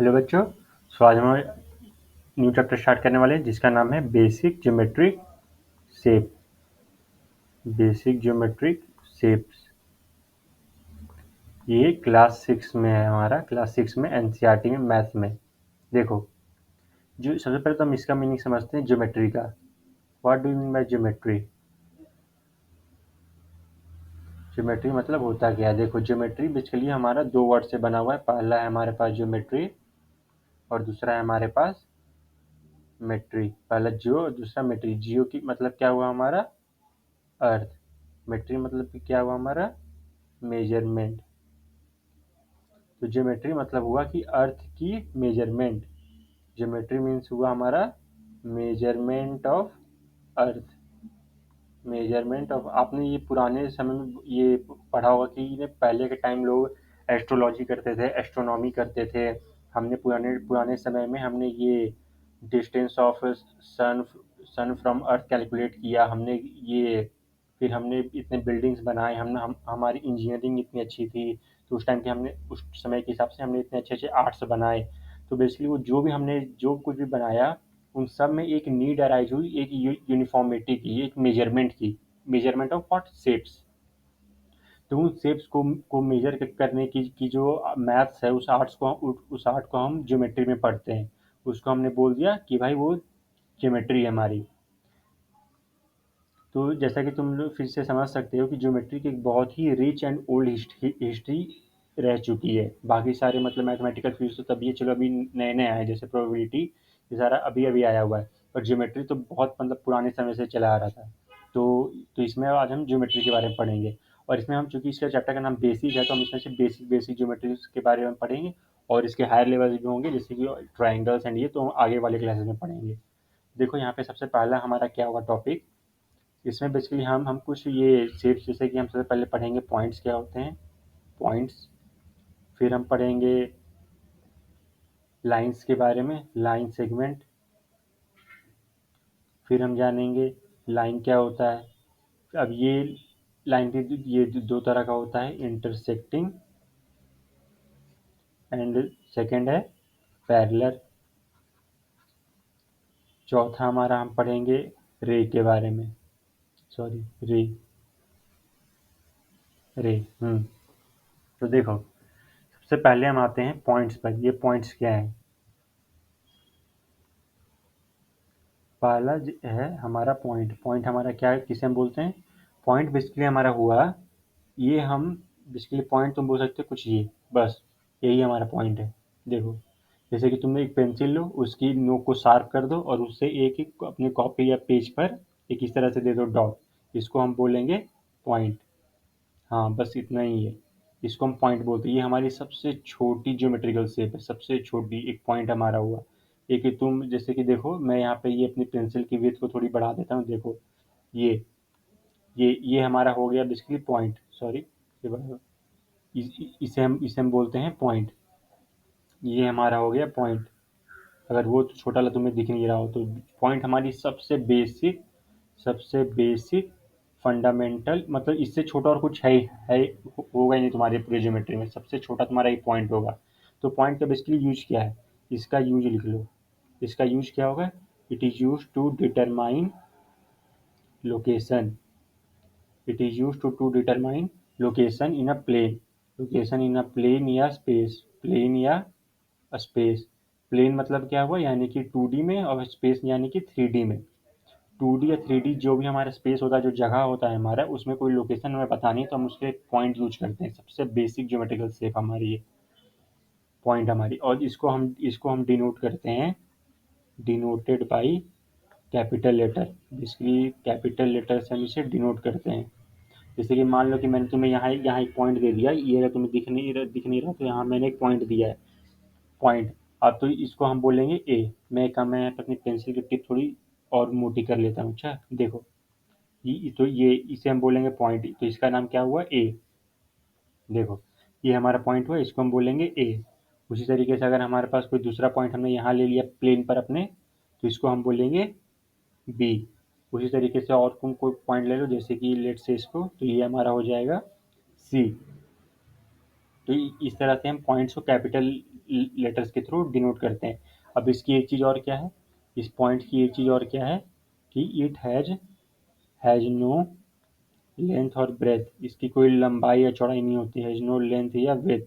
Hello बच्चों, सो आज हम न्यू चैप्टर स्टार्ट करने वाले हैं जिसका नाम है basic geometric shape. Basic geometric shapes. ये क्लास 6 में है, हमारा क्लास 6 में एनसीईआरटी में मैथ में। देखो, जो सबसे पहले तो हम इसका मीनिंग समझते हैं ज्योमेट्री का। What do you mean by geometry? Geometry मतलब होता क्या है? देखो, ज्योमेट्री बेसिकली हमारा दो वर्ड से बना हुआ है। पहला है हमारे पास ज्योमेट्री और दूसरा है हमारे पास मेट्री। पहला जियो और दूसरा मेट्री। जियो की मतलब क्या हुआ हमारा? अर्थ। मेट्री मतलब कि क्या हुआ हमारा? मेजरमेंट। तो ज्योमेट्री मतलब हुआ कि अर्थ की मेजरमेंट। ज्योमेट्री मीन्स हुआ हमारा measurement of earth. Measurement of, आपने ये पुराने समय में ये पढ़ा होगा कि ये पहले के टाइम लोग एस्ट्रोलॉजी करते थे, एस्ट्रोनॉमी करते थे। हमने पुराने पुराने समय में हमने ये distance of sun sun from earth calculate किया हमने। ये फिर हमने इतने बिल्डिंग्स बनाए, हमारी इंजीनियरिंग इतनी अच्छी थी। तो उस टाइम के हमने उस समय के हिसाब से हमने इतने अच्छे अच्छे आर्ट्स बनाए। तो बेसिकली वो जो भी हमने जो कुछ भी बनाया, उन सब में एक नीड अराइज हुई, एक यूनिफॉर्मिटी की, एक मेजरमेंट की। Measurement of what? शेप्स। तो उन शेप्स को मेजर करने की जो मैथ्स है, उस आर्ट को हम ज्योमेट्री में पढ़ते हैं। उसको हमने बोल दिया कि भाई वो ज्योमेट्री है हमारी। तो जैसा कि तुम लोग फिर से समझ सकते हो कि ज्योमेट्री की एक बहुत ही रिच एंड ओल्ड हिस्ट्री रह चुकी है। बाकी सारे मतलब मैथमेटिकल फील्ड तो तब ये चलो अभी नए नए आए, जैसे प्रोबेबिलिटी, ये सारा अभी अभी आया हुआ है। पर ज्योमेट्री तो बहुत मतलब पुराने समय से चला आ रहा था। तो इसमें आज हम ज्योमेट्री के बारे में पढ़ेंगे। और इसमें हम, चूंकि इसका चैप्टर का नाम बेसिक है, तो हम इसमें से बेसिक बेसिक ज्योमेट्री के बारे में पढ़ेंगे। और इसके हायर लेवल भी होंगे, जैसे कि ट्राइंगल्स एंड ये तो हम आगे वाले क्लासेस में पढ़ेंगे। देखो यहाँ पे सबसे पहला हमारा क्या होगा टॉपिक। इसमें बेसिकली हम कुछ ये शेप्स, जैसे कि हम सबसे पहले पढ़ेंगे पॉइंट्स क्या होते हैं, पॉइंट्स। फिर हम पढ़ेंगे लाइंस के बारे में, लाइन सेगमेंट। फिर हम जानेंगे लाइन क्या होता है। अब ये लाइन भी ये दो तरह का होता है, इंटरसेक्टिंग एंड सेकंड है पैरेलल। चौथा हमारा हम पढ़ेंगे रे के बारे में। सॉरी, रे। रे। तो देखो, सबसे पहले हम आते हैं पॉइंट्स पर। ये पॉइंट्स क्या है? पहला है हमारा पॉइंट। पॉइंट हमारा क्या है, किसे हम बोलते हैं? पॉइंट बेसिकली हमारा हुआ, ये हम बेसिकली पॉइंट तुम बोल सकते हो कुछ ये, बस यही हमारा पॉइंट है। देखो, जैसे कि तुम एक पेंसिल लो, उसकी नोक को शार्प कर दो और उससे एक एक अपने कॉपी या पेज पर एक इस तरह से दे दो डॉट। इसको हम बोलेंगे पॉइंट। हाँ, बस इतना ही है। इसको हम पॉइंट बोलते हैं। ये हमारी सबसे छोटी ज्योमेट्रिकल शेप है, सबसे छोटी एक पॉइंट हमारा हुआ। एक ही तुम जैसे कि देखो, मैं यहाँ पे ये अपनी पेंसिल की विड्थ को थोड़ी बढ़ा देता हूँ। देखो, ये ये हमारा हो गया बेसिकली पॉइंट। सॉरी, ये इसे हम बोलते हैं पॉइंट। ये हमारा हो गया पॉइंट। अगर वो तो छोटा वाला तुम्हें दिख नहीं रहा हो तो पॉइंट हमारी सबसे बेसिक फंडामेंटल, मतलब इससे छोटा और कुछ है होगा ही नहीं तुम्हारे पूरे ज्योमेट्री में। सबसे छोटा तुम्हारा एक पॉइंट होगा। तो पॉइंट का बेसिकली यूज क्या है, इसका यूज लिख लो। इसका यूज क्या होगा? It is use to determine location. It is use to determine location in a plane. Location in a plane या स्पेस। प्लेन या स्पेस। प्लेन मतलब क्या हुआ, यानी कि 2D में, और स्पेस यानी कि 3D में। 2D या 3D जो भी हमारा स्पेस होता है, जो जगह होता है हमारा, उसमें कोई लोकेशन हमें बतानी है तो हम उसके पॉइंट यूज करते हैं। सबसे बेसिक ज्योमेट्रिकल शेप हमारी ये पॉइंट हमारी। और इसको हम डिनोट करते हैं, denoted by capital letter. Basically capital letter से हम इसे डिनोट करते हैं। जैसे कि मान लो कि मैंने तुम्हें यहाँ यहाँ एक पॉइंट दे दिया, ये अगर तुम्हें दिख नहीं रहा तो यहाँ मैंने एक पॉइंट दिया है, पॉइंट। अब तो इसको हम बोलेंगे ए। मैं अपनी पेंसिल की टिप थोड़ी और मोटी कर लेता हूँ। अच्छा देखो, ये इसे हम बोलेंगे पॉइंट, तो इसका नाम क्या हुआ? ए। देखो, ये हमारा पॉइंट हुआ, इसको हम बोलेंगे ए। उसी तरीके से अगर हमारे पास कोई दूसरा पॉइंट हमने यहाँ ले लिया प्लेन पर अपने, तो इसको हम बोलेंगे बी। उसी तरीके से और तुम कोई पॉइंट ले लो, जैसे कि लेट से इसको, तो ये हमारा हो जाएगा सी। तो इस तरह से हम पॉइंट्स को कैपिटल लेटर्स के थ्रू डिनोट करते हैं। अब इसकी एक चीज़ और क्या है, इस पॉइंट की एक चीज़ और क्या है कि इट हैज़ नो लेंथ और ब्रेथ, इसकी कोई लंबाई या चौड़ाई नहीं होती, हैज़ नो लेंथ या ब्रेथ,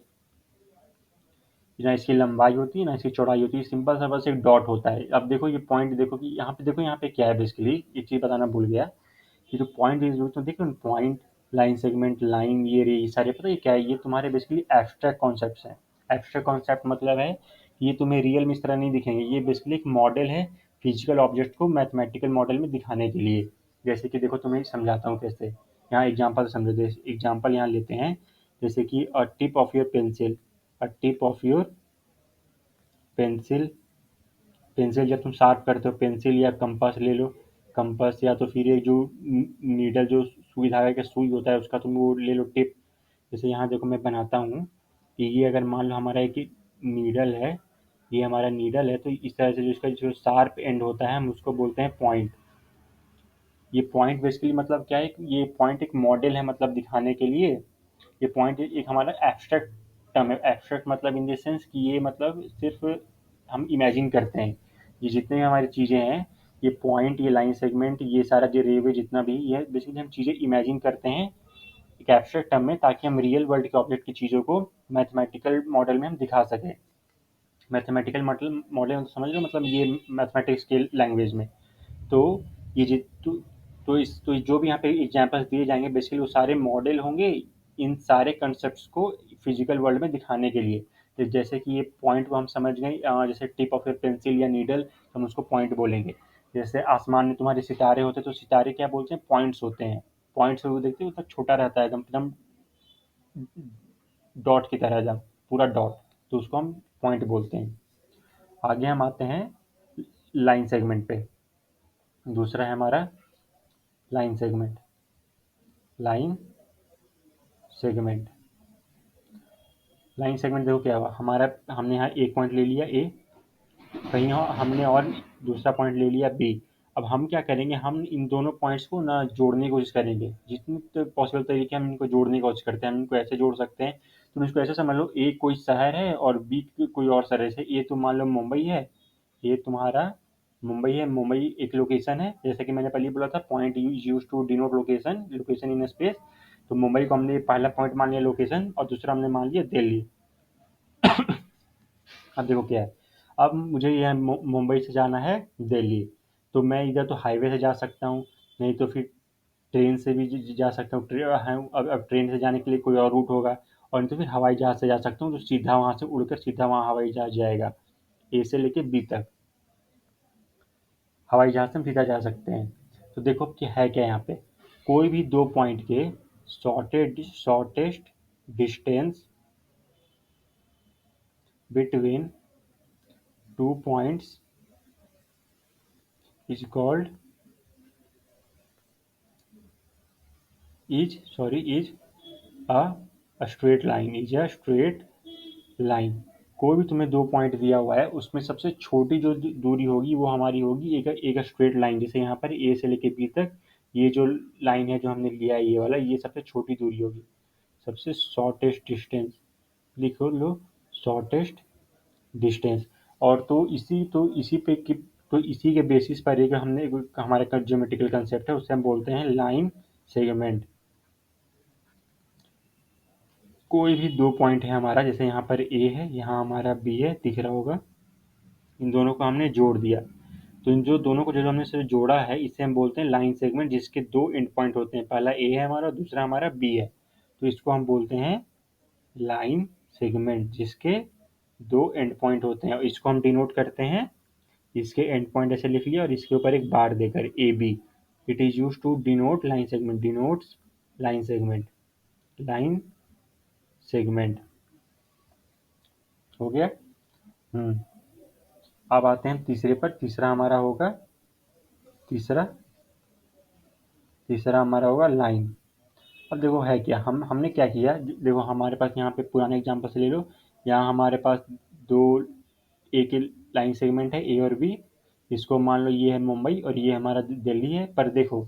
ना इसकी लंबाई होती है ना इसकी चौड़ाई होती है, सिंपल सा बस एक डॉट होता है। अब देखो ये पॉइंट देखो कि यहाँ पे क्या है, बेसिकली एक चीज़ बताना भूल गया, ये जो पॉइंट इज तो देखो पॉइंट, लाइन सेगमेंट, लाइन, ये सारे पता है क्या है, ये तुम्हारे बेसिकली एब्स्ट्रैक्ट कॉन्सेप्ट्स हैं। एब्स्ट्रैक्ट कॉन्सेप्ट मतलब है कि ये तुम्हें रियल में इस तरह नहीं दिखेंगे, ये बेसिकली एक मॉडल है फिजिकल ऑब्जेक्ट को मैथमेटिकल मॉडल में दिखाने के लिए। जैसे कि देखो तुम्हें समझाता हूँ कैसे, यहाँ एग्जाम्पल समझो, एग्जाम्पल यहाँ लेते हैं, जैसे कि a tip of your pencil, a tip of your pencil, pencil जब तुम शार्प करते हो, पेंसिल या कंपास ले लो, कंपास या तो फिर एक जो नीडल जो सुई धागे का सुई होता है उसका तुम वो ले लो टिप। जैसे यहाँ देखो मैं बनाता हूँ कि ये अगर मान लो हमारा एक नीडल है, ये हमारा नीडल है, तो इस तरह से जो इसका जो शार्प एंड होता है हम उसको बोलते हैं पॉइंट। ये पॉइंट बेसिकली मतलब क्या है, ये पॉइंट एक मॉडल है मतलब दिखाने के लिए, ये पॉइंट एक हमारा एब्स्ट्रैक्ट टर्म है। एब्स्ट्रैक्ट मतलब इन द सेंस कि ये मतलब सिर्फ हम इमेजिन करते हैं, ये जितने भी हमारी चीज़ें हैं, ये पॉइंट, ये लाइन सेगमेंट, ये सारा जो रेवे जितना भी, ये बेसिकली हम चीज़ें इमेजिन करते हैं एक एब्स्ट्रैक्ट टर्म में, ताकि हम रियल वर्ल्ड के ऑब्जेक्ट की चीज़ों को मैथमेटिकल मॉडल में हम दिखा सकें। मैथमेटिकल मॉडल मॉडल समझ लो, मतलब ये मैथमेटिक्स के लैंग्वेज में। तो ये तो जो भी यहाँ पे एग्जांपल्स दिए जाएंगे बेसिकली वो सारे मॉडल होंगे इन सारे कंसेप्ट्स को फिजिकल वर्ल्ड में दिखाने के लिए। तो जैसे कि ये पॉइंट को हम समझ गए, जैसे टिप ऑफ ए पेंसिल या नीडल, हम उसको पॉइंट बोलेंगे। जैसे आसमान में तुम्हारे सितारे होते हैं, तो सितारे क्या बोलते हैं, पॉइंट्स होते हैं। पॉइंट्स वो देखते हो उतना छोटा रहता है, एकदम एकदम डॉट की तरह, एकदम पूरा डॉट, तो उसको हम पॉइंट बोलते हैं। आगे हम आते हैं लाइन सेगमेंट पे। दूसरा है हमारा line segment, line segment. Line segment देखो क्या हुआ हमारा, हमने यहाँ एक पॉइंट ले लिया ए, कहीं और हमने और दूसरा पॉइंट ले लिया बी। अब हम क्या करेंगे, हम इन दोनों पॉइंट्स को ना जोड़ने की कोशिश करेंगे, जितनी तो पॉसिबल तरीके हम इनको जोड़ने की कोशिश करते हैं। हम इनको ऐसे जोड़ सकते हैं, तुम इसको ऐसे समझ लो, ए कोई शहर है और बी कोई और शहर है। जैसे ए तुम मान लो मुंबई है, ये तुम्हारा मुंबई है, मुंबई एक लोकेशन है, जैसे कि मैंने पहले बोला था point use to denote location, location in space. तो मुंबई को हमने पहला पॉइंट मान लिया लोकेशन, और दूसरा हमने मान लिया दिल्ली। अब देखो क्या है, अब मुझे यह मुंबई से जाना है दिल्ली, तो मैं इधर तो हाईवे से जा सकता हूँ, नहीं तो फिर ट्रेन से भी जा सकता हूँ। अब ट्रेन से जाने के लिए कोई और रूट होगा, और नहीं तो फिर हवाई जहाज़ से जा सकता हूँ, तो सीधा वहाँ से उड़कर सीधा वहाँ हवाई जहाज़ जाएगा, ए से लेके बी तक हवाई जहाज़ से हम सीधा जा सकते हैं। तो देखो कि है क्या यहाँ पे, कोई भी दो पॉइंट के shortest distance between two points is called is a straight line, is a straight line. कोई भी तुम्हें दो पॉइंट दिया हुआ है, उसमें सबसे छोटी जो दूरी होगी वो हमारी होगी एक एक स्ट्रेट लाइन। जैसे यहाँ पर ए से लेके बी तक, ये जो लाइन है जो हमने लिया है ये वाला, ये सबसे छोटी दूरी होगी, सबसे शॉर्टेस्ट डिस्टेंस, लिखो लो, शॉर्टेस्ट डिस्टेंस। और तो इसी पे तो इसी के बेसिस पर एक हमने हमारा ज्योमेट्रिकल कंसेप्ट है, उससे हम बोलते हैं लाइन सेगमेंट। कोई भी दो पॉइंट है हमारा, जैसे यहाँ पर ए है, यहाँ हमारा बी है, दिख रहा होगा, इन दोनों को हमने जोड़ दिया, तो इन जो दोनों को जो हमने से जोड़ा है इसे हम बोलते हैं लाइन सेगमेंट, जिसके दो एंड पॉइंट होते हैं, पहला ए है हमारा, दूसरा हमारा बी है, तो इसको हम बोलते हैं लाइन सेगमेंट, जिसके दो एंड पॉइंट होते हैं, और इसको हम डिनोट करते हैं, इसके एंड पॉइंट ऐसे लिख लिया और इसके ऊपर एक बार देकर A B. It is use to denote line segment, denotes line segment, line segment. हो गया। हम्म। अब आते हैं तीसरे पर, तीसरा हमारा होगा, तीसरा तीसरा हमारा होगा लाइन। अब देखो है क्या, हमने क्या किया, देखो हमारे पास यहाँ पे पुराने एग्जांपल से ले लो, यहाँ हमारे पास दो एक लाइन सेगमेंट है ए और बी, इसको मान लो ये है मुंबई और ये हमारा दिल्ली है, पर देखो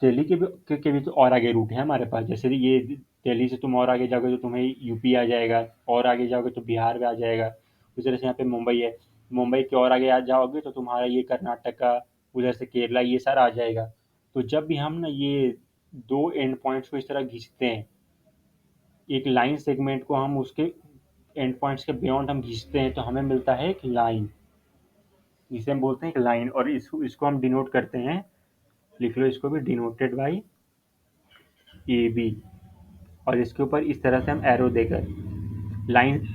दिल्ली के भी तो और आगे रूट है हमारे पास, जैसे ये दिल्ली से तुम और आगे जाओगे तो तुम्हें यूपी आ जाएगा, और आगे जाओगे तो बिहार में आ जाएगा। उस तरह से यहाँ पे मुंबई है, मुंबई के और आगे आ जाओगे तो तुम्हारा ये कर्नाटका, उधर से केरला, ये सारा आ जाएगा। तो जब भी हम ना ये दो एंड पॉइंट्स को इस तरह खींचते हैं, एक लाइन सेगमेंट को हम उसके एंड पॉइंट्स के बियॉन्ड हम खींचते हैं, तो हमें मिलता है एक लाइन, जिसे हम बोलते हैं एक लाइन। और इसको इसको हम डिनोट करते हैं, लिख लो इसको भी, डिनोटेड बाई ए बी। और इसके ऊपर इस तरह से हम एरो देकर लाइन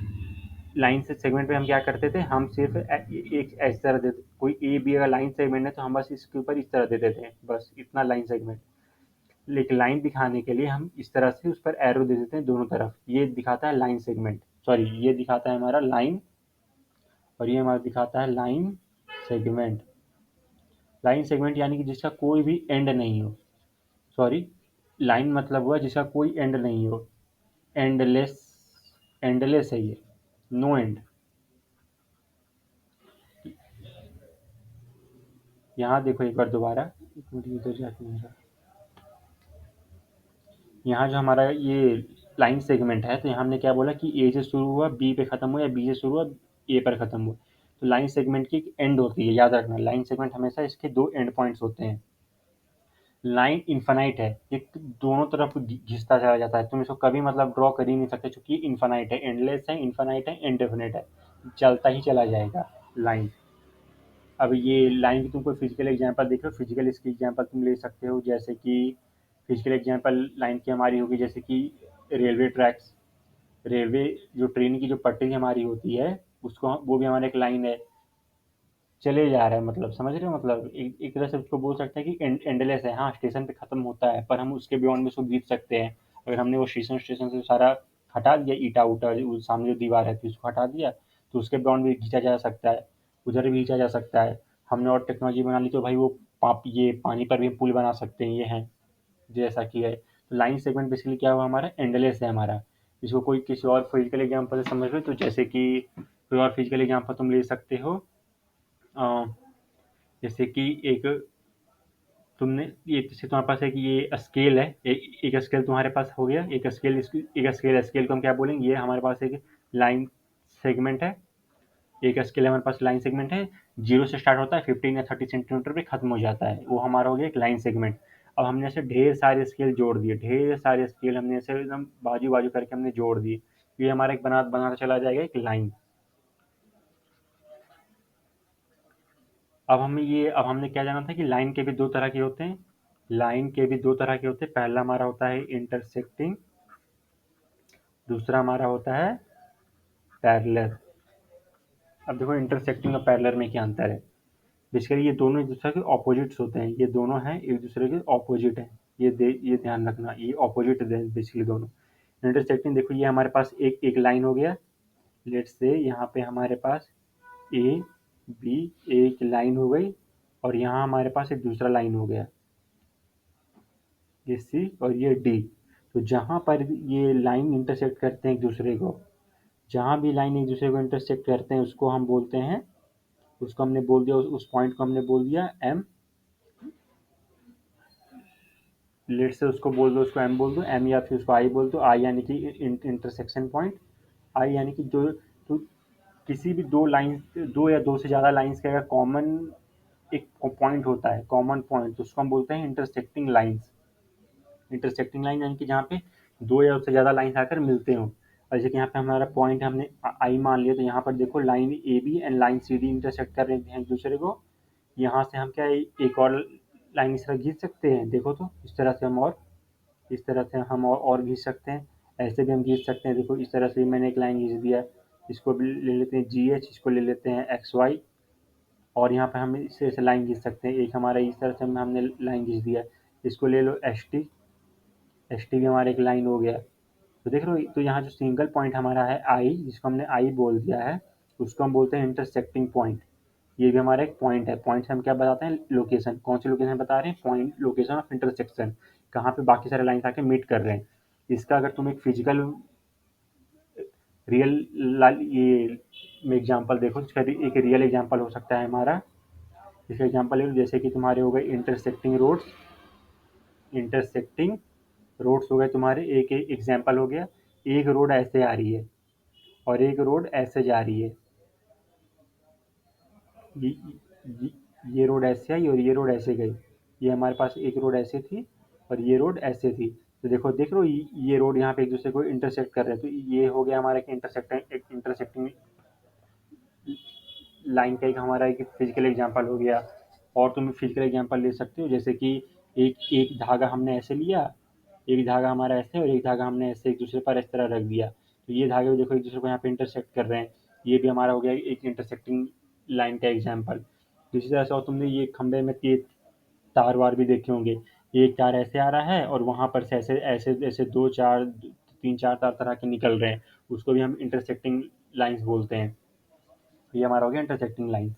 लाइन से सेगमेंट पे हम क्या करते थे, हम सिर्फ एक इस तरह देते, कोई ए बी अगर लाइन सेगमेंट है तो हम बस इसके ऊपर इस तरह दे देते हैं, बस इतना लाइन सेगमेंट। लेकिन लाइन दिखाने के लिए हम इस तरह से उस पर एरो दे देते हैं दोनों तरफ, ये दिखाता है लाइन सेगमेंट, सॉरी ये दिखाता है हमारा लाइन, और ये हमारा दिखाता है लाइन सेगमेंट। लाइन सेगमेंट यानी कि जिसका कोई भी एंड नहीं हो, सॉरी, लाइन मतलब हुआ जिसका कोई एंड नहीं हो, एंडलेस, एंडलेस है ये, नो एंड। यहाँ देखो एक बार दोबारा, एक मिनट इधर जाके मेरा, यहाँ जो हमारा ये लाइन सेगमेंट है, तो यहाँ हमने क्या बोला कि ए से शुरू हुआ बी पे खत्म हुआ, या बी से शुरू हुआ ए पर खत्म हुआ। तो लाइन सेगमेंट की एक एंड होती है, याद रखना, लाइन सेगमेंट हमेशा इसके दो एंड पॉइंट्स होते हैं। लाइन इन्फानाइट है, ये दोनों तरफ घिसता चला जाता है, तुम इसको कभी मतलब ड्रॉ कर ही नहीं सकते, क्योंकि इन्फानाइट है, एंडलेस है, इन्फानाइट है, इनडेफिनेट है, चलता ही चला जाएगा लाइन। अब ये लाइन की तुम कोई फिजिकल एग्जांपल देख लो, फिजिकल इसकी एग्जांपल तुम ले सकते हो, जैसे कि फिजिकल एग्जांपल लाइन की हमारी होगी, जैसे कि रेलवे ट्रैक्स, रेलवे जो ट्रेन की जो पटरी हमारी होती है, उसको वो भी हमारा एक लाइन है, चले जा रहा है, मतलब समझ रहे हो, मतलब एक तरह से उसको बोल सकते हैं कि एंडलेस है, हाँ स्टेशन पे खत्म होता है, पर हम उसके बियॉन्ड में उसको खींच सकते हैं। अगर हमने वो स्टेशन स्टेशन से सारा हटा दिया, ईटा उटा वो सामने जो दीवार रहती है उसको हटा दिया, तो उसके बियॉन्ड भी खींचा जा सकता है, उधर भी खींचा जा सकता है। हमने और टेक्नोलॉजी बना ली तो भाई वो ये पानी पर भी पुल बना सकते हैं, ये हैं जैसा कि है। तो लाइन सेगमेंट बेसिकली क्या हुआ, हमारा एंडलेस है हमारा। इसको कोई किसी और फिजिकल एग्जाम्पल से समझ लो, तो जैसे कि कोई और फिजिकल एग्जाम्पल तुम ले सकते हो, अ, जैसे कि एक तुमने ये, जैसे तुम्हारे पास एक ये स्केल है, एक स्केल तुम्हारे पास हो गया, एक स्केल, एक स्केल, स्केल को हम क्या बोलेंगे, ये हमारे पास एक लाइन सेगमेंट है, एक स्केल हमारे पास लाइन सेगमेंट है, जीरो से स्टार्ट होता है, 15 या 30 सेंटीमीटर पे खत्म हो जाता है, वो हमारा हो गया एक लाइन सेगमेंट। अब हमने ऐसे ढेर सारे स्केल जोड़ दिए, ढेर सारे स्केल हमने ऐसे एकदम बाजू बाजू करके हमने जोड़ दिए, ये हमारा एक बनाता चला जाएगा एक लाइन। अब हमने क्या जाना था कि लाइन के भी दो तरह के होते हैं, लाइन के भी दो तरह के होते हैं, पहला हमारा होता है इंटरसेक्टिंग, दूसरा हमारा होता है पैरेलल। अब देखो इंटरसेक्टिंग और पैरेलल में क्या अंतर है, बेसिकली ये दोनों एक दूसरे के ऑपोजिट्स होते हैं, ये दोनों हैं एक दूसरे के ऑपोजिट हैं, ये ध्यान रखना, ये ऑपोजिट है बेसिकली दोनों। इंटरसेक्टिंग देखो, ये हमारे पास एक एक लाइन हो गया, लेट्स से यहाँ पे हमारे पास ए बी, एक लाइन हो गई, और यहाँ हमारे पास एक दूसरा लाइन हो गया, ये सी और ये डी। तो जहाँ पर ये लाइन इंटरसेक्ट करते हैं एक दूसरे को, जहाँ भी लाइन एक दूसरे को इंटरसेक्ट करते हैं उसको हम बोलते हैं, उसको हमने बोल दिया, उस पॉइंट को हमने बोल दिया एम, लेट से उसको बोल दो, उसको एम बोल दो, एम या फिर उसको आई बोल दो, आई यानी कि इंटरसेक्शन पॉइंट, आई यानी कि जो तो किसी भी दो लाइन, दो या दो से ज़्यादा लाइंस का अगर कॉमन एक पॉइंट होता है, कॉमन पॉइंट, तो उसको हम बोलते हैं इंटरसेक्टिंग लाइंस। इंटरसेक्टिंग लाइन यानी कि जहाँ पे दो या उससे ज़्यादा लाइन आकर मिलते हो। और जैसे कि यहाँ पे हमारा पॉइंट हमने आई मान लिया, तो यहाँ पर देखो line A B and line C D intersect कर रहे हैं एक दूसरे को, यहाँ से हम क्या एक और लाइन इस तरह खींच सकते हैं, देखो तो इस तरह से हम, और इस तरह से हम और खींच सकते हैं, ऐसे भी हम खींच सकते हैं, देखो इस तरह से मैंने एक लाइन खींच दिया, इसको भी ले लेते हैं जी एच, इसको ले लेते हैं एक्स वाई, और यहाँ पे हम इस तरह से लाइन खींच सकते हैं, एक हमारा इस तरह से हमने लाइन खींच दिया, इसको ले लो एस टी, एस टी भी हमारा एक लाइन हो गया। तो देख रहे हो, तो यहाँ जो सिंगल पॉइंट हमारा है आई, जिसको हमने आई बोल दिया है, उसको हम बोलते हैं इंटरसेक्टिंग पॉइंट। ये भी हमारा एक पॉइंट है, पॉइंट से हम क्या बताते हैं, लोकेशन, कौन सी लोकेशन बता रहे हैं, पॉइंट लोकेशन ऑफ इंटरसेक्शन, कहाँ पे बाकी सारे लाइन आके मीट कर रहे हैं। इसका अगर तुम एक फिजिकल रियल ये में एग्जाम्पल देखो, इसका एक रियल एग्जाम्पल हो सकता है हमारा, इसका एग्जाम्पल जैसे कि तुम्हारे हो गए इंटरसेक्टिंग रोड्स, इंटरसेक्टिंग रोड्स हो गए तुम्हारे, एक एक एग्जाम्पल हो गया। एक रोड ऐसे आ रही है और एक रोड ऐसे जा रही है। ये ये ये रोड ऐसे आई और ये रोड ऐसे गई। ये हमारे पास एक रोड ऐसे थी और ये रोड ऐसे थी। तो देखो देख रहे हो, ये रोड यहाँ पे एक दूसरे को इंटरसेक्ट कर रहे हैं, तो ये हो गया हमारा एक इंटरसेक्टिंग लाइन का एक हमारा एक फिजिकल एग्जांपल हो गया। और तुम फिजिकल एग्जांपल ले सकते हो, जैसे कि एक एक धागा हमने ऐसे लिया, एक धागा हमारा ऐसे और एक धागा हमने ऐसे एक दूसरे पर इस तरह रख दिया, तो ये धागे देखो एक दूसरे को यहाँ पे इंटरसेक्ट कर रहे हैं। ये भी हमारा हो गया एक इंटरसेक्टिंग लाइन का एग्जाम्पल। दूसरी तरह से और तुमने ये खंबे में तार वार भी देखे होंगे। एक तार ऐसे आ रहा है और वहां पर से ऐसे ऐसे ऐसे दो चार तीन चार तार तरह के निकल रहे हैं, उसको भी हम इंटरसेक्टिंग लाइंस बोलते हैं। ये हमारा हो गया इंटरसेक्टिंग लाइन।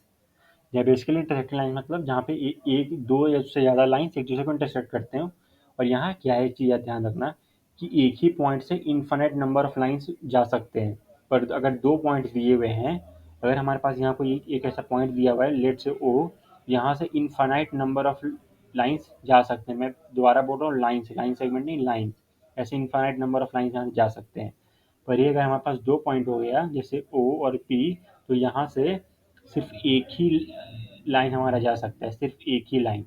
या बेसिकली इंटरसेक्टिंग लाइन मतलब जहाँ पे एक दो या उससे ज़्यादा लाइंस एक दूसरे को इंटरसेक्ट करते हो। और यहाँ क्या है, एक चीज़ ध्यान रखना कि एक ही पॉइंट से इन्फिनिट नंबर ऑफ लाइंस जा सकते हैं। पर अगर दो पॉइंट दिए हुए हैं, अगर हमारे पास यहाँ कोई एक ऐसा पॉइंट दिया हुआ है, लेट से ओ, यहाँ से इन्फिनिट नंबर ऑफ लाइंस जा सकते हैं। मैं दोबारा बोल रहा हूँ, लाइंस, लाइन सेगमेंट नहीं, लाइन। ऐसे इन्फिनिट नंबर ऑफ लाइंस यहाँ से जा सकते हैं। पर ये अगर हमारे पास दो पॉइंट हो गया जैसे ओ और पी, तो यहाँ से सिर्फ एक ही लाइन हमारा जा सकता है, सिर्फ एक ही लाइन।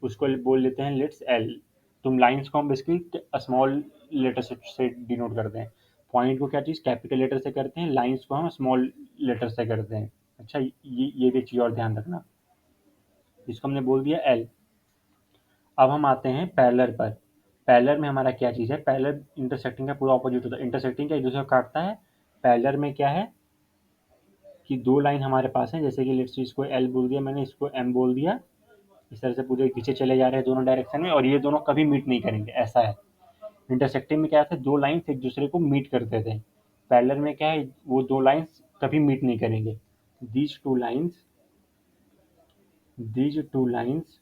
उसको बोल लेते हैं लेट्स एल। तुम लाइंस को हम बेसिकली स्मॉल लेटर से डिनोट करते हैं। पॉइंट को क्या चीज़ कैपिटल लेटर से करते हैं, लाइंस को हम स्मॉल लेटर से करते हैं। अच्छा, ये भी चीज़ और ध्यान रखना। इसको हमने बोल दिया एल। अब हम आते हैं पैरेलल पर। पैरेलल में हमारा क्या चीज़ है, पैरेलल इंटरसेक्टिंग का पूरा ऑपोजिट होता है। इंटरसेक्टिंग का एक दूसरे को काटता है। पैरेलल में क्या है कि दो लाइन हमारे पास है, जैसे कि लेट्स इसको एल बोल दिया मैंने, इसको एम बोल दिया। इस तरह से पूरे पीछे चले जा रहे हैं दोनों डायरेक्शन में, और ये दोनों कभी मीट नहीं करेंगे, ऐसा है। इंटरसेक्टिंग में क्या था, दो लाइंस एक दूसरे को मीट करते थे। पैरेलल में क्या है, वो दो लाइंस कभी मीट नहीं करेंगे। These two lines these two lines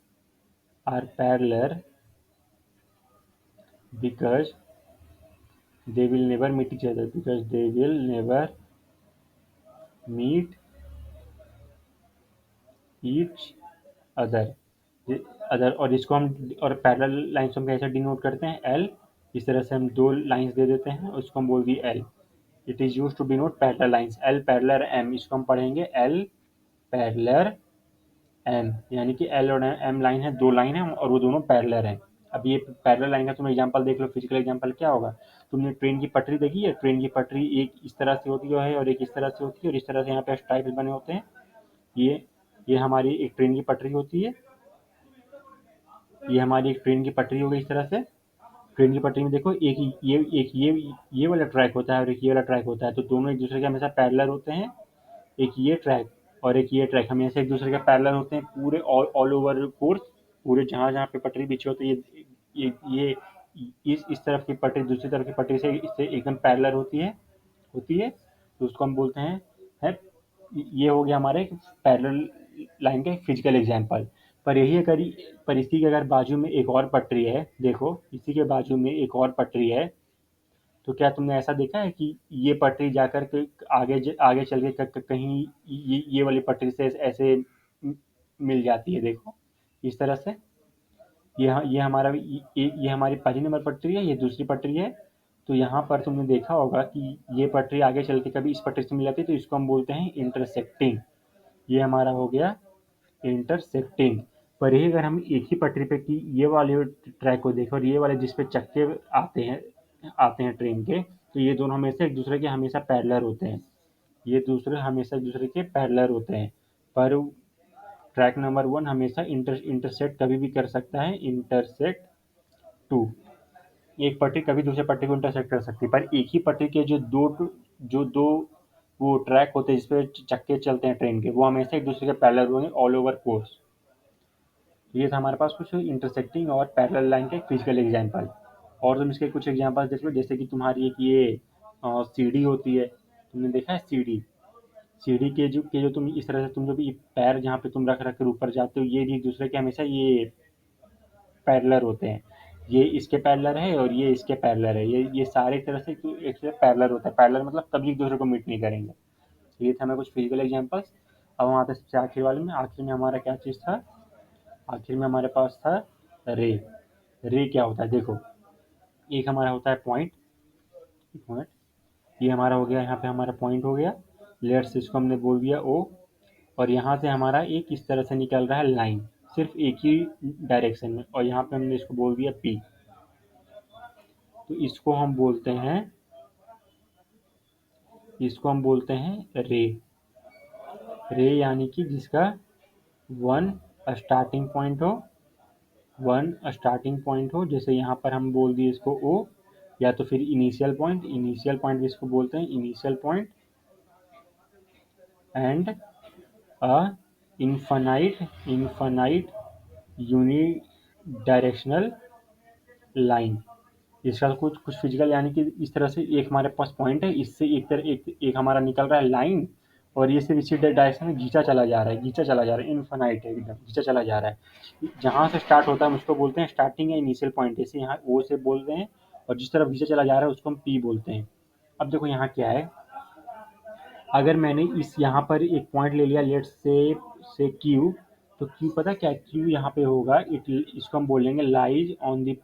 are parallel because they will never meet each other, because they will never meet each other. Other, और इसको हम और पैरेलल लाइंस हम कैसे डिनोट करते हैं, एल। इस तरह से हम दो लाइंस दे देते हैं, उसको हम बोल दिए L. It is use to denote parallel lines, L parallel M. इसको हम पढ़ेंगे एल पैरेलल एम, यानी कि एल और एम लाइन है, दो लाइन है और वो दोनों पैरेलल हैं। अब ये पैरेलल लाइन का तुम एग्जांपल देख लो, फिजिकल एग्जांपल क्या होगा। तुमने ट्रेन की पटरी देखी है, ट्रेन की पटरी एक इस तरह से होती है और एक इस तरह से होती है, और इस तरह से यहाँ पे स्ट्राइप्स बने होते हैं। ये ये हमारी एक ट्रेन की पटरी होती है। ये हमारी एक ट्रेन की पटरी हो गई इस तरह से। ट्रेन की पटरी में देखो एक ये वाला ट्रैक होता है और एक ये वाला ट्रैक होता है, तो दोनों एक दूसरे के हमेशा पैरेलल होते हैं। एक ये ट्रैक और एक ये ट्रैक हमेशा एक दूसरे के पैरेलल होते हैं, पूरे ऑल ओवर कोर्स। पूरे जहाँ जहाँ पे पटरी बिछी होती है, ये इस तरफ की पटरी दूसरी तरफ की पटरी से इससे एकदम पैरेलल होती है, तो उसको हम बोलते हैं है। ये हो गया हमारे पैरेलल लाइन का एक फिजिकल एग्जांपल। पर यही अगर पर इसी के अगर बाजू में एक और पटरी है, देखो इसी के बाजू में एक और पटरी है, तो क्या तुमने ऐसा देखा है कि ये पटरी जाकर के आगे चल के कहीं ये वाली पटरी से ऐसे मिल जाती है, देखो इस तरह से। ये हमारा ये हमारी पहली नंबर पटरी है, ये दूसरी पटरी है। तो यहाँ पर तुमने देखा होगा कि ये पटरी आगे चल के कभी इस पटरी से मिल जाती है, तो इसको हम बोलते हैं इंटरसेक्टिंग। ये हमारा हो गया इंटरसेक्टिंग। पर यही अगर हम एक ही पटरी पे की ये वाले ट्रैक को देखें और ये वाले जिस पे चक्के आते हैं ट्रेन के, तो ये दोनों हमेशा एक दूसरे के हमेशा पैरेलल होते हैं। ये दूसरे हमेशा एक दूसरे के पैरेलल होते हैं। पर ट्रैक नंबर वन हमेशा इंटरसेक्ट कभी भी कर सकता है, इंटरसेक्ट टू। एक पटरी कभी दूसरे पटरी को इंटरसेक्ट कर सकती है, पर एक ही पटरी के जो दो वो ट्रैक होते हैं जिसपे चक्के चलते हैं ट्रेन के, वो हमेशा एक दूसरे के पैरेलल होंगे ऑल ओवर कोर्स। ये था हमारे पास कुछ इंटरसेक्टिंग और पैरेलल लाइन के फिजिकल एग्जांपल। और तुम इसके कुछ एग्जांपल देख लो, जैसे कि तुम्हारी एक ये सीढ़ी होती है। तुमने देखा है सीढ़ी, सीढ़ी के जो तुम इस तरह से तुम जो भी पैर जहाँ पे तुम रख रख कर ऊपर जाते हो, ये भी एक दूसरे के हमेशा ये पैरेलल होते हैं। ये इसके पैरेलल है और ये इसके पैरेलल है, ये सारे तरह से एक से पैरेलल होता है। पैरेलल मतलब कभी एक दूसरे को मीट नहीं करेंगे। ये था हमें कुछ फिजिकल एग्जांपल्स। अब हम आते हैं सबसे आखिर वाले में। आखिर में हमारा क्या चीज़ था, आखिर में हमारे पास था रे। रे क्या होता है देखो, एक हमारा होता है पॉइंट, ये हमारा हो गया, यहाँ पे हमारा पॉइंट हो गया, लेट्स इसको हमने बोल दिया ओ, और यहाँ से हमारा एक इस तरह से निकल रहा है लाइन, सिर्फ एक ही डायरेक्शन में, और यहाँ पे हमने इसको बोल दिया पी। तो इसको हम बोलते हैं रे। रे यानी कि जिसका वन स्टार्टिंग पॉइंट हो, जैसे यहाँ पर हम बोल दिए इसको ओ, या तो फिर इनिशियल पॉइंट भी इसको बोलते हैं, initial point, and a infinite unidirectional line. इसका कुछ कुछ फिजिकल यानी कि इस तरह से एक हमारे पास पॉइंट है, इससे एक हमारा निकल रहा है लाइन, और ये सिर्फ इसी डायरेक्शन में खींचा चला जा रहा है, इनफाइनाइट है, एकदम खींचा चला जा रहा है। जहाँ से स्टार्ट होता है हम उसको बोलते हैं स्टार्टिंग या इनिशियल पॉइंट, जैसे यहाँ ओ से बोल रहे हैं, और जिस तरफ खींचा चला जा रहा है उसको हम पी बोलते हैं। अब देखो यहाँ क्या है, अगर मैंने इस यहाँ पर एक पॉइंट ले लिया, लेट्स से क्यू, तो क्यू पता क्या, क्यू यहाँ पे होगा, इसको हम बोलेंगे lies on the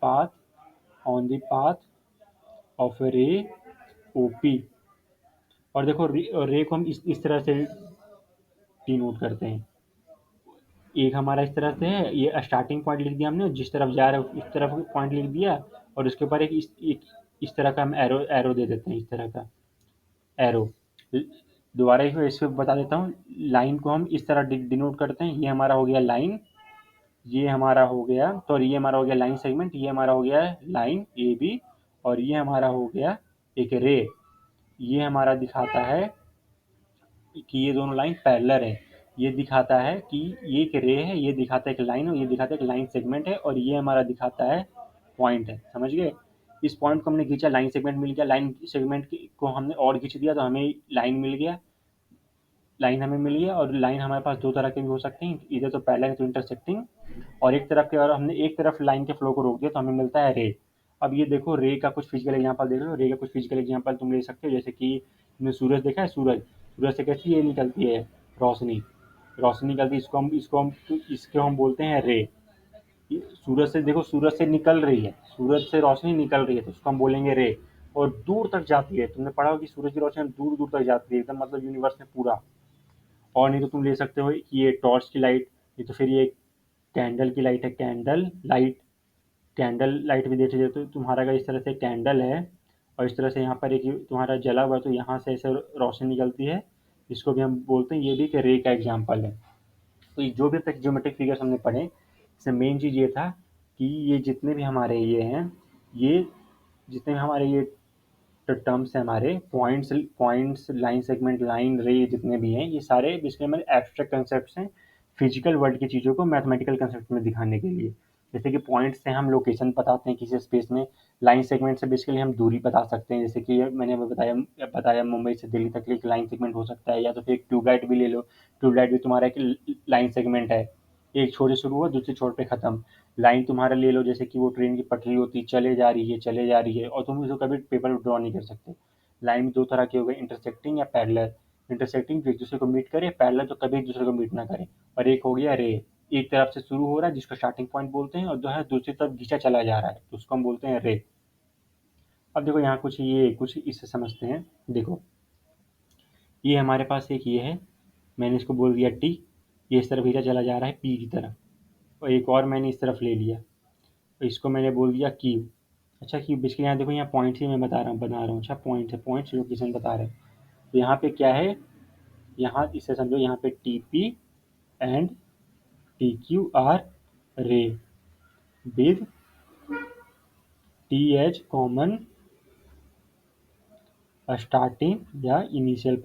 path of रे ओपी। और देखो रे को हम इस तरह से डिनोट करते हैं, एक हमारा इस तरह से है, ये स्टार्टिंग पॉइंट लिख दिया हमने, जिस तरफ जा रहा है उस तरफ पॉइंट लिख दिया, और उसके ऊपर एक इस तरह का हम एरो दे देते हैं, इस तरह का एरो। दोबारा इसको बता देता हूँ, लाइन को हम इस तरह डिनोट करते हैं, ये हमारा हो गया लाइन, ये हमारा हो गया, तो ये हमारा हो गया लाइन सेगमेंट, ये हमारा हो गया लाइन ए बी, और ये हमारा हो गया एक रे। ये हमारा दिखाता है कि ये दोनों लाइन पैरेलल है, ये दिखाता है कि ये एक रे है, ये दिखाता है एक लाइन, और ये दिखाता है एक लाइन सेगमेंट है, और ये हमारा दिखाता है पॉइंट है, समझ गए। इस पॉइंट को हमने खींचा, लाइन सेगमेंट मिल गया, लाइन सेगमेंट को हमने और खींच दिया तो हमें लाइन हमें मिल गया। और लाइन हमारे पास दो तरह के भी हो सकते हैं, इधर तो पैरेलल तो इंटरसेक्टिंग, और एक तरफ के, और हमने एक तरफ लाइन के फ्लो को रोक दिया तो हमें मिलता है रे। अब ये देखो रे का कुछ फिजिकल एग्जांपल देख लो, रे का कुछ फिजिकल एग्जांपल तुम ले सकते हो, जैसे कि तुमने सूरज देखा है, सूरज से कैसी ये निकलती है, रोशनी रोशनी निकलती है, इसको हम बोलते हैं रे। सूरज से देखो, सूरज से रोशनी निकल रही है तो उसको हम बोलेंगे रे, और दूर तक जाती है, तुमने पढ़ा हो कि सूरज की रोशनी दूर दूर तक जाती है, एकदम मतलब यूनिवर्स में पूरा। और नहीं तो तुम ले सकते हो कि ये टॉर्च की लाइट, नहीं तो फिर ये कैंडल की लाइट है, कैंडल लाइट भी देख लीजिए, तो तुम्हारा अगर इस तरह से कैंडल है, और इस तरह से यहाँ पर एक तुम्हारा जला हुआ है, तो यहाँ से ऐसे रोशनी निकलती है, इसको भी हम बोलते हैं, ये भी एक रे का एग्जाम्पल है। तो ये जो भी तक ज्योमेट्रिक फिगर्स हमने पढ़े, इसमें मेन चीज़ ये था कि ये जितने भी हमारे ये हैं, ये जितने भी हमारे ये टर्म्स हैं, हमारे पॉइंट्स, लाइन सेगमेंट, लाइन रे, जितने भी हैं, ये सारे बेसिकली हमारे एब्स्ट्रैक्ट कंसेप्ट हैं, फिजिकल वर्ल्ड की चीज़ों को मैथमेटिकल कंसेप्ट में दिखाने के लिए। जैसे कि पॉइंट से हम लोकेशन बताते हैं किसी स्पेस में, लाइन सेगमेंट से बेसिकली हम दूरी बता सकते हैं, जैसे कि मैंने अभी बताया मुंबई से दिल्ली तक एक लाइन सेगमेंट हो सकता है, या तो फिर एक ट्यूबलाइट भी ले लो, ट्यूबलाइट भी तुम्हारा एक लाइन सेगमेंट है, एक छोर से शुरू हुआ दूसरे छोर पे खत्म। लाइन तुम्हारा ले लो, जैसे कि वो ट्रेन की पटरी होती है, चले जा रही है, और तुम उसको कभी पेपर पर ड्रॉ नहीं कर सकते। लाइन दो तरह की हो गई, इंटरसेक्टिंग या पैरेलल। इंटरसेक्टिंग जो एक दूसरे को मीट करे, पैरेलल तो कभी एक दूसरे को मीट ना करे। और एक हो गया रे, एक तरफ से शुरू हो रहा है जिसको स्टार्टिंग पॉइंट बोलते हैं, और जो है दूसरी तरफ खींचा चला जा रहा है तो उसको हम बोलते हैं रे। अब देखो यहाँ कुछ इससे समझते हैं। देखो ये हमारे पास एक ये है, मैंने इसको बोल दिया टी, ये इस तरफ खींचा चला जा रहा है पी की तरफ, और एक और मैंने इस तरफ ले लिया, तो इसको मैंने बोल दिया क्यू। अच्छा क्यू, बेसिकली यहाँ देखो, यहाँ पॉइंट ही मैं बना रहा हूँ। अच्छा पॉइंट है, पॉइंट लोकेशन बता रहे हैं, तो यहाँ पे क्या है, यहाँ इससे समझो, यहाँ पे T P and T Q R ray with T H common starting या इनिशियल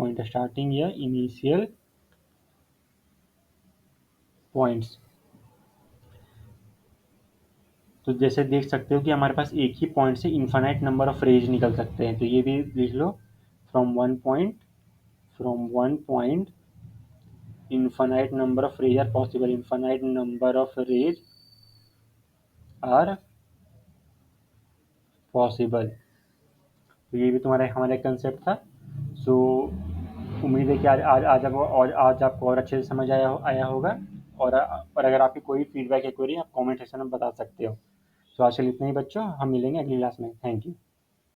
पॉइंट्स। तो जैसे देख सकते हो कि हमारे पास एक ही पॉइंट से इन्फानाइट नंबर ऑफ रेज निकल सकते हैं, तो ये भी लिख लो, from one point infinite number of rays are possible, infinite number of rays are possible। तो ये भी तुम्हारा हमारा कंसेप्ट था। सो उम्मीद है कि आज आपको और अच्छे से समझ आया होगा। और अगर आपकी कोई फीडबैक या क्वेरी आप कमेंट सेक्शन में बता सकते हो। तो आज के लिए इतना ही बच्चों, हम मिलेंगे अगली क्लास में। Thank you.